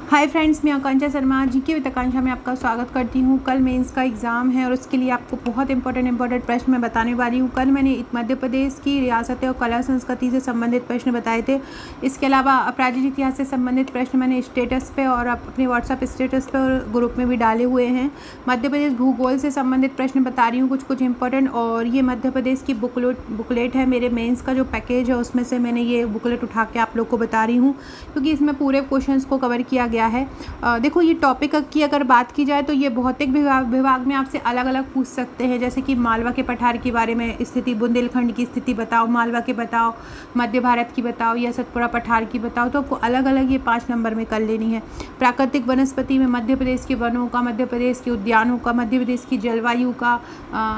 Hi friends, मैं आकांक्षा Sharma GK with आकांक्षा में आपका स्वागत करती हूँ। कल मेंस का एग्ज़ाम है और उसके लिए आपको बहुत इंपॉर्टेंट प्रश्न मैं बताने वाली हूँ। कल मैंने मध्य प्रदेश की रियासतें और कला संस्कृति से संबंधित प्रश्न बताए थे। इसके अलावा अपराजित इतिहास से संबंधित प्रश्न मैंने स्टेटस पे और अपने व्हाट्सअप स्टेटस पे और ग्रुप में भी डाले हुए हैं। मध्य प्रदेश भूगोल से संबंधित प्रश्न बता रही हूँ कुछ इंपॉर्टेंट। और ये मध्य प्रदेश की बुकलेट है, मेरे मेंस का जो पैकेज है उसमें से मैंने ये बुकलेट उठा के आप लोग को बता रही हूँ, क्योंकि इसमें पूरे क्वेश्चंस को कवर किया गया है। देखो, ये टॉपिक की अगर बात की जाए तो ये भौतिक विभाग में आपसे अलग अलग पूछ सकते हैं, जैसे कि मालवा के पठार के बारे में स्थिति, बुंदेलखंड की स्थिति बताओ, मालवा के बताओ, मध्य भारत की बताओ या सतपुड़ा पठार की बताओ। तो आपको अलग अलग ये 5 नंबर में कर लेनी है। प्राकृतिक वनस्पति में मध्य प्रदेश के वनों का, मध्य प्रदेश के उद्यानों का, मध्य प्रदेश की जलवायु का,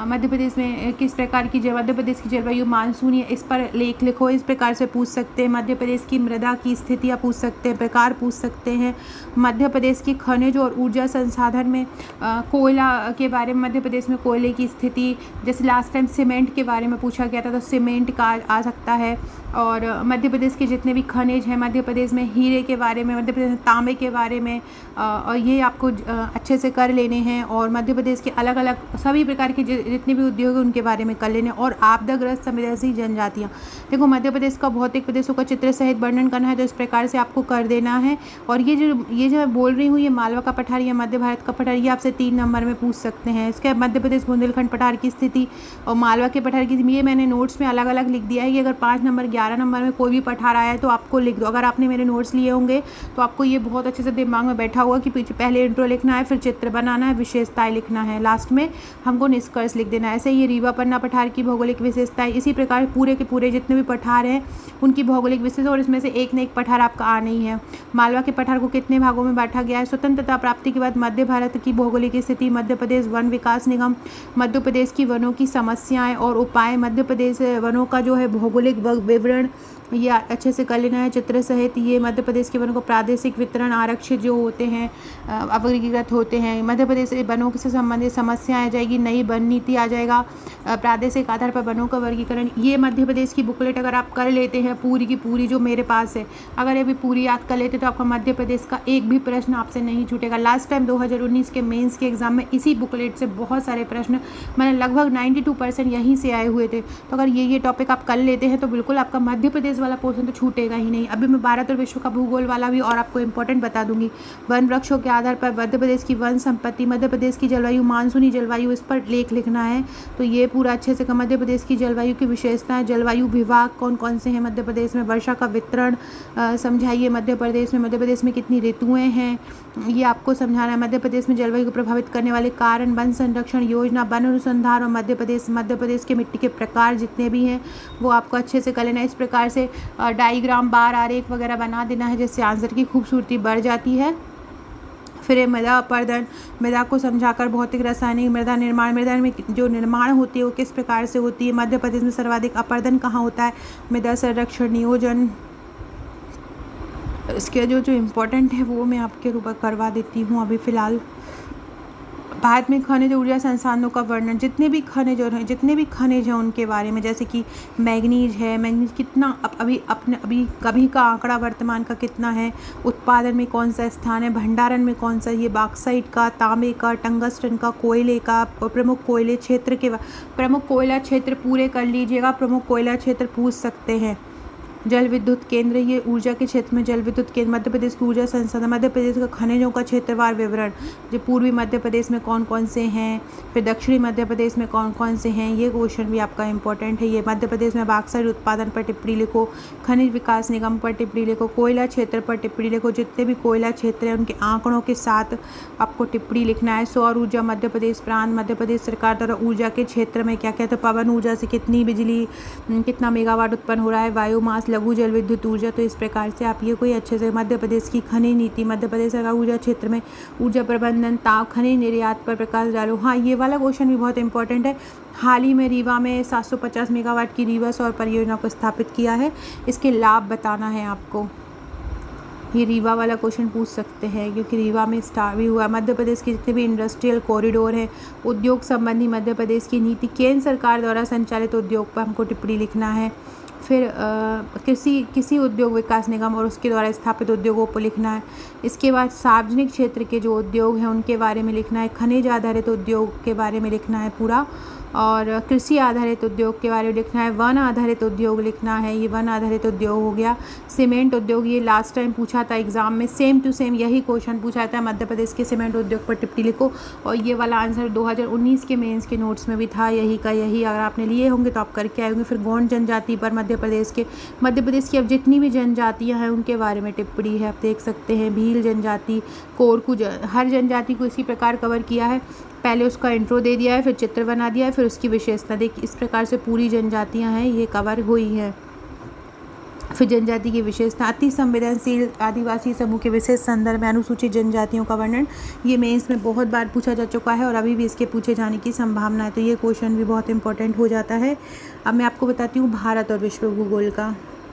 मध्य प्रदेश में किस प्रकार की मध्य प्रदेश की जलवायु मानसूनी है, इस पर लेख लिखो, इस प्रकार से पूछ सकते हैं। मध्य प्रदेश की मृदा की स्थितियाँ पूछ सकते हैं, प्रकार पूछ सकते हैं। मध्य प्रदेश की खनिज और ऊर्जा संसाधन में कोयला के बारे में, मध्य प्रदेश में कोयले की स्थिति, जैसे लास्ट टाइम सीमेंट के बारे में पूछा गया था तो सीमेंट का आ सकता है। और मध्य प्रदेश के जितने भी खनिज हैं, मध्य प्रदेश में हीरे के बारे में, मध्य प्रदेश में तांबे के बारे में, और ये आपको अच्छे से कर लेने हैं। और मध्य प्रदेश के अलग अलग सभी प्रकार के जितने भी उद्योग हैं उनके बारे में कर लेने। और आपदाग्रस्त संवेदनशील जनजातियाँ, देखो मध्य प्रदेश का भौतिक प्रदेशों का चित्र सहित वर्णन करना है तो इस प्रकार से आपको कर देना है। और ये जो मैं बोल रही हूँ, ये मालवा का पठार या मध्य भारत का पठार, ये आपसे 3 नंबर में पूछ सकते हैं। इसके मध्य प्रदेश बुंदेलखंड पठार की स्थिति और मालवा के पठार की, ये मैंने नोट्स में अलग अलग लिख दिया है कि अगर 5 नंबर 11 नंबर में कोई भी पठार आया है तो आपको लिख दो। अगर आपने मेरे नोट्स लिए होंगे तो आपको ये बहुत अच्छे से दिमाग में बैठा होगा कि पीछे पहले इंट्रो लिखना है, फिर चित्र बनाना है, विशेषताएं लिखना है, लास्ट में हमको निष्कर्ष लिख देना है। ऐसे ये रीवा पन्ना पठार की भौगोलिक विशेषताएं, इसी प्रकार पूरे के पूरे जितने भी पठार हैं उनकी भौगोलिक विशेषता, और इसमें से एक न एक पठार आपका आना ही है। मालवा के पठार को कितने भागों में बांटा गया है? स्वतंत्रता प्राप्ति के बाद मध्य भारत की भौगोलिक स्थिति, मध्य प्रदेश वन विकास निगम, मध्य प्रदेश की वनों की समस्याएं और उपाय, मध्य प्रदेश वनों का जो है भौगोलिक विवरण, ये अच्छे से कर लेना है चित्र सहित। ये मध्य प्रदेश के वनों को प्रादेशिक वितरण आरक्षित जो होते हैं, अवर्गीकृत होते हैं। मध्य प्रदेश वनों से संबंधित समस्याएं आ जाएगी, नई वन नीति आ जाएगा, प्रादेशिक आधार पर वनों का वर्गीकरण। ये मध्य प्रदेश की बुकलेट अगर आप कर लेते हैं पूरी की पूरी जो मेरे पास है, अगर ये भी पूरी याद कर लेते तो आपका मध्य प्रदेश का एक भी प्रश्न आपसे नहीं छूटेगा। लास्ट टाइम 2019 के मेंस के एग्जाम में इसी बुकलेट से बहुत सारे प्रश्न, मैंने लगभग 92% यहीं से आए हुए थे। तो अगर ये टॉपिक आप कर लेते हैं तो बिल्कुल आपका मध्य प्रदेश वाला पोर्शन तो छूटेगा ही नहीं। अभी मैं भारत और विश्व का भूगोल वाला भी और आपको इंपॉर्टेंट बता दूंगी। वन वृक्षों के आधार पर मध्य प्रदेश की वन संपत्ति, मध्य प्रदेश की जलवायु मानसूनी जलवायु, इस पर लेख लिखना है। तो ये पूरा अच्छे से मध्य प्रदेश की जलवायु की विशेषताएं, जलवायु विभाग कौन कौन से हैं मध्य प्रदेश में, वर्षा का वितरण समझाइए मध्य प्रदेश में कितनी ऋतुएं हैं ये आपको समझाना है। मध्य प्रदेश में जलवायु को प्रभावित करने वाले कारण, वन संरक्षण योजना, वन अनुसंधान और मध्य प्रदेश के मिट्टी के प्रकार जितने भी हैं वो आपको अच्छे से कर लेना है। इस प्रकार से डायग्राम, बार आरेख वगैरह बना देना है, जिससे आंसर की खूबसूरती बढ़ जाती है। फिर मृदा अपर्दन, मृदा को समझाकर भौतिक रासायनिक मृदा निर्माण, मृदा में जो निर्माण होती है वो किस प्रकार से होती है, मध्य प्रदेश में सर्वाधिक अपर्दन कहाँ होता है, मृदा संरक्षण नियोजन, इसके जो इम्पोर्टेंट है वो मैं आपके ऊपर करवा देती हूँ अभी फ़िलहाल। भारत में खनिज ऊर्जा संसाधनों का वर्णन, जितने भी खनिज हैं उनके बारे में, जैसे कि मैग्नीज है, मैग्नीज कितना अभी कभी का आंकड़ा वर्तमान का कितना है, उत्पादन में कौन सा स्थान है, भंडारण में कौन सा, ये बॉक्साइट का, तांबे का, टंगस्टन का, कोयले का, प्रमुख कोयले क्षेत्र के, प्रमुख कोयला क्षेत्र पूरे कर लीजिएगा। प्रमुख कोयला क्षेत्र पूछ सकते हैं। जल विद्युत केंद्र, ये ऊर्जा के क्षेत्र में जल विद्युत केंद्र, मध्य प्रदेश की ऊर्जा संसाधन, मध्य प्रदेश का खनिजों का क्षेत्रवार विवरण, जो पूर्वी मध्य प्रदेश में कौन कौन से हैं, फिर दक्षिणी मध्य प्रदेश में कौन कौन से हैं, ये क्वेश्चन भी आपका इंपॉर्टेंट है। ये मध्य प्रदेश में बॉक्साइट उत्पादन पर टिप्पणी लिखो, खनिज विकास निगम पर टिप्पणी लिखो, कोयला क्षेत्र पर टिप्पणी लिखो, जितने भी कोयला क्षेत्र है उनके आंकड़ों के साथ आपको टिप्पणी लिखना है। सौर ऊर्जा मध्य प्रदेश प्रांत, मध्य प्रदेश सरकार द्वारा ऊर्जा के क्षेत्र में क्या क्या, तो पवन ऊर्जा से कितनी बिजली, कितना मेगावाट उत्पन्न हो रहा है, बायोमास, लघु जल विद्युत ऊर्जा। तो इस प्रकार से आप ये कोई अच्छे से मध्य प्रदेश की खनिज नीति, मध्य प्रदेश सरकार ऊर्जा क्षेत्र में ऊर्जा प्रबंधन, ताप, खनिज निर्यात पर प्रकाश डालो। हाँ, ये वाला क्वेश्चन भी बहुत इंपॉर्टेंट है। हाल ही में रीवा में 750 मेगावाट की रीवा सौर परियोजना को स्थापित किया है, इसके लाभ बताना है आपको। ये रीवा वाला क्वेश्चन पूछ सकते हैं क्योंकि रीवा में स्टार्ट भी हुआ। मध्य प्रदेश के जितने भी इंडस्ट्रियल कॉरिडोर है, उद्योग संबंधी मध्य प्रदेश की नीति, केंद्र सरकार द्वारा संचालित उद्योग पर हमको टिप्पणी लिखना है। फिर किसी उद्योग विकास निगम और उसके द्वारा स्थापित उद्योगों को लिखना है। इसके बाद सार्वजनिक क्षेत्र के जो उद्योग हैं उनके बारे में लिखना है। खनिज आधारित उद्योग के बारे में लिखना है पूरा, और कृषि आधारित उद्योग के बारे में लिखना है। वन आधारित उद्योग लिखना है, ये वन आधारित उद्योग हो गया। सीमेंट उद्योग, ये लास्ट टाइम पूछा था एग्ज़ाम में, सेम टू सेम यही क्वेश्चन पूछा था, मध्य प्रदेश के सीमेंट उद्योग पर टिप्पणी लिखो। और ये वाला आंसर 2019 के मेंस के नोट्स में भी था, यही का यही। अगर आपने लिए होंगे तो आप करके आए होंगे। फिर गौंड जनजाति पर मध्य प्रदेश की अब जितनी भी जनजातियाँ हैं उनके बारे में टिप्पणी है, आप देख सकते हैं। भील जनजाति, कोरकू, हर जनजाति को इसी प्रकार कवर किया है। पहले उसका इंट्रो दे दिया है, फिर चित्र बना दिया है, फिर उसकी विशेषता देखिए। इस प्रकार से पूरी जनजातियां हैं ये कवर हुई हैं। फिर जनजाति की विशेषता, अति संवेदनशील आदिवासी समूह के विशेष संदर्भ में अनुसूचित जनजातियों का वर्णन, ये मेंस में बहुत बार पूछा जा चुका है और अभी भी इसके पूछे जाने की संभावना है, तो ये क्वेश्चन भी बहुत इंपॉर्टेंट हो जाता है। अब मैं आपको बताती हूँ भारत और विश्व भूगोल का।